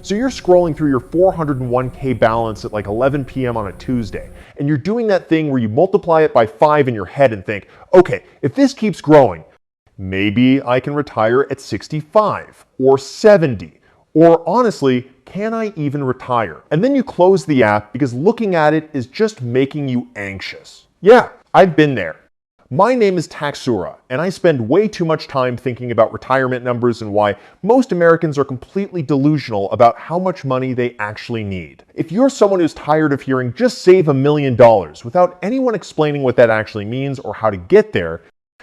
So you're scrolling through your 401k balance at like 11 p.m. on a Tuesday, and you're doing that thing where you multiply it by 5 in your head and think, okay, if this keeps growing, maybe I can retire at 65 or 70, or honestly, can I even retire? And then you close the app because looking at it is just making you anxious. Yeah, I've been there. My name is TAXURA, and I spend way too much time thinking about retirement numbers and why most Americans are completely delusional about how much money they actually need. If you're someone who's tired of hearing just save $1 million without anyone explaining what that actually means or how to get there,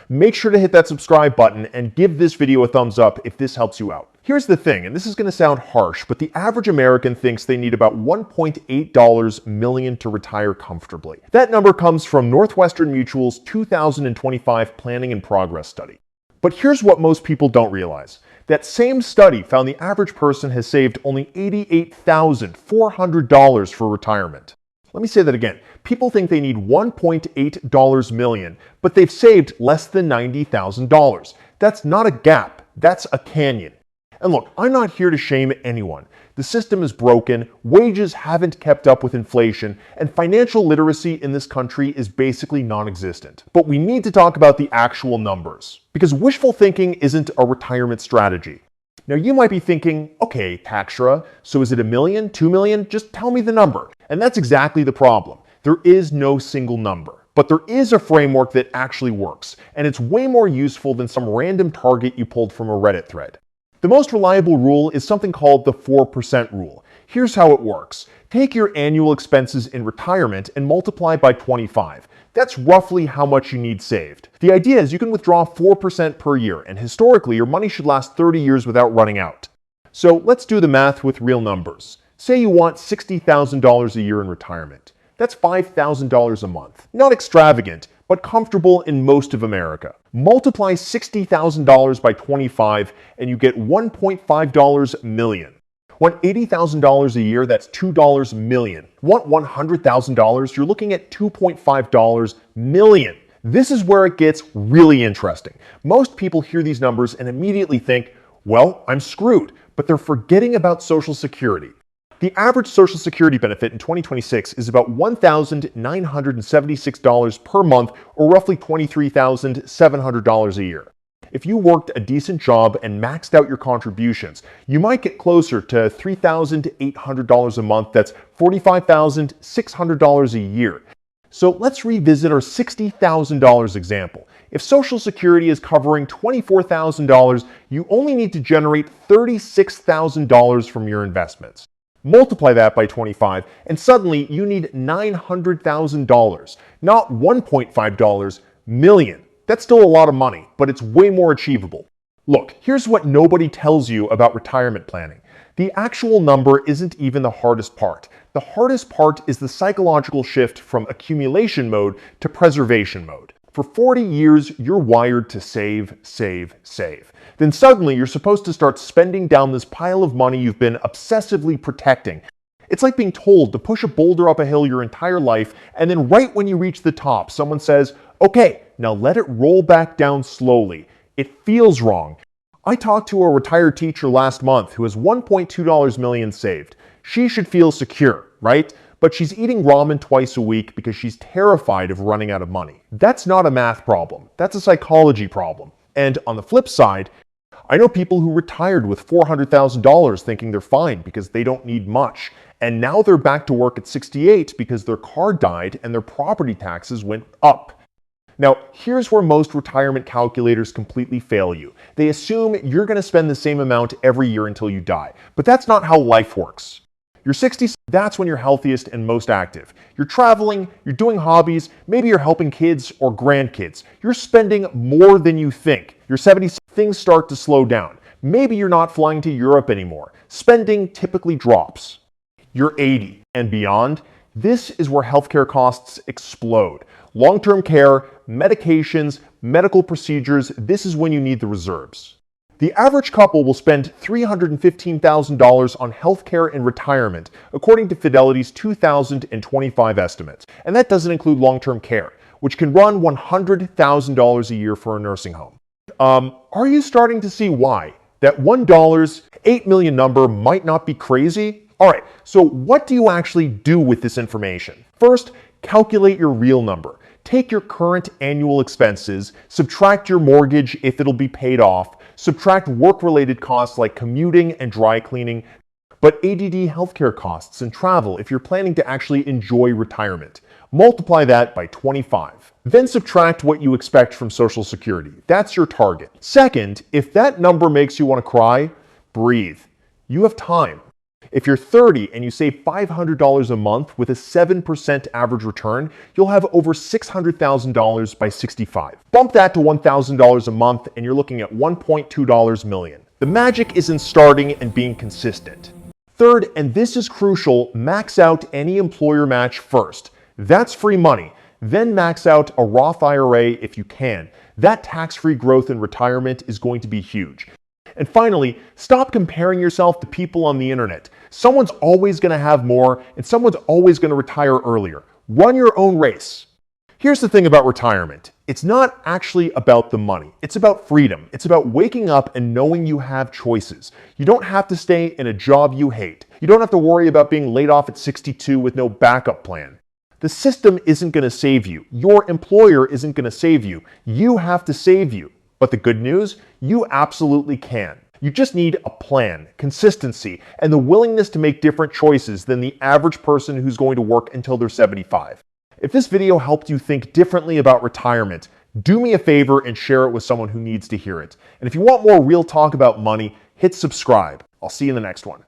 make sure to hit that subscribe button and give this video a thumbs up if this helps you out. Here's the thing, and this is going to sound harsh, but the average American thinks they need about $1.8 million to retire comfortably. That number comes from Northwestern Mutual's 2025 Planning in Progress study. But here's what most people don't realize. That same study found the average person has saved only $88,400 for retirement. Let me say that again. People think they need $1.8 million, but they've saved less than $90,000. That's not a gap, that's a canyon. And look, I'm not here to shame anyone. The system is broken, wages haven't kept up with inflation, and financial literacy in this country is basically non-existent. But we need to talk about the actual numbers, because wishful thinking isn't a retirement strategy. Now you might be thinking, okay, TAXURA, so is it $1 million, $2 million? Just tell me the number. And that's exactly the problem. There is no single number. But there is a framework that actually works, and it's way more useful than some random target you pulled from a Reddit thread. The most reliable rule is something called the 4% rule. Here's how it works. Take your annual expenses in retirement and multiply by 25. That's roughly how much you need saved. The idea is you can withdraw 4% per year, and historically your money should last 30 years without running out. So let's do the math with real numbers. Say you want $60,000 a year in retirement. That's $5,000 a month. Not extravagant, but comfortable in most of America. Multiply $60,000 by 25 and you get $1.5 million. Want $80,000 a year, that's $2 million. Want $100,000, you're looking at $2.5 million. This is where it gets really interesting. Most people hear these numbers and immediately think, well, I'm screwed, but they're forgetting about Social Security. The average Social Security benefit in 2026 is about $1,976 per month, or roughly $23,700 a year. If you worked a decent job and maxed out your contributions, you might get closer to $3,800 a month. That's $45,600 a year. So let's revisit our $60,000 example. If Social Security is covering $24,000, you only need to generate $36,000 from your investments. Multiply that by 25, and suddenly you need $900,000, not $1.5 million. That's still a lot of money, but it's way more achievable. Look, here's what nobody tells you about retirement planning. The actual number isn't even the hardest part. The hardest part is the psychological shift from accumulation mode to preservation mode. For 40 years, you're wired to save, save, save. Then suddenly you're supposed to start spending down this pile of money you've been obsessively protecting. It's like being told to push a boulder up a hill your entire life, and then right when you reach the top, someone says, okay, now let it roll back down slowly. It feels wrong. I talked to a retired teacher last month who has $1.2 million saved. She should feel secure, right? But she's eating ramen twice a week because she's terrified of running out of money. That's not a math problem. That's a psychology problem. And on the flip side, I know people who retired with $400,000 thinking they're fine because they don't need much. And now they're back to work at 68 because their car died and their property taxes went up. Now, here's where most retirement calculators completely fail you. They assume you're going to spend the same amount every year until you die. But that's not how life works. You're 60, that's when you're healthiest and most active. You're traveling, you're doing hobbies, maybe you're helping kids or grandkids. You're spending more than you think. You're 70, things start to slow down. Maybe you're not flying to Europe anymore. Spending typically drops. You're 80 and beyond. This is where healthcare costs explode. Long-term care, medications, medical procedures, this is when you need the reserves. The average couple will spend $315,000 on healthcare and retirement, according to Fidelity's 2025 estimates. And that doesn't include long-term care, which can run $100,000 a year for a nursing home. Are you starting to see why That $1, 8 million number might not be crazy. All right, so what do you actually do with this information? First, calculate your real number. Take your current annual expenses, subtract your mortgage if it'll be paid off, subtract work-related costs like commuting and dry cleaning, but ADD healthcare costs and travel if you're planning to actually enjoy retirement. Multiply that by 25. Then subtract what you expect from Social Security. That's your target. Second, if that number makes you want to cry, breathe. You have time. If you're 30 and you save $500 a month with a 7% average return, you'll have over $600,000 by 65. Bump that to $1,000 a month and you're looking at $1.2 million. The magic is in starting and being consistent. Third, and this is crucial, max out any employer match first. That's free money. Then max out a Roth IRA if you can. That tax-free growth in retirement is going to be huge. And finally, stop comparing yourself to people on the internet. Someone's always going to have more, and someone's always going to retire earlier. Run your own race. Here's the thing about retirement. It's not actually about the money. It's about freedom. It's about waking up and knowing you have choices. You don't have to stay in a job you hate. You don't have to worry about being laid off at 62 with no backup plan. The system isn't going to save you. Your employer isn't going to save you. You have to save you. But the good news, you absolutely can. You just need a plan, consistency, and the willingness to make different choices than the average person who's going to work until they're 75. If this video helped you think differently about retirement, do me a favor and share it with someone who needs to hear it. And if you want more real talk about money, hit subscribe. I'll see you in the next one.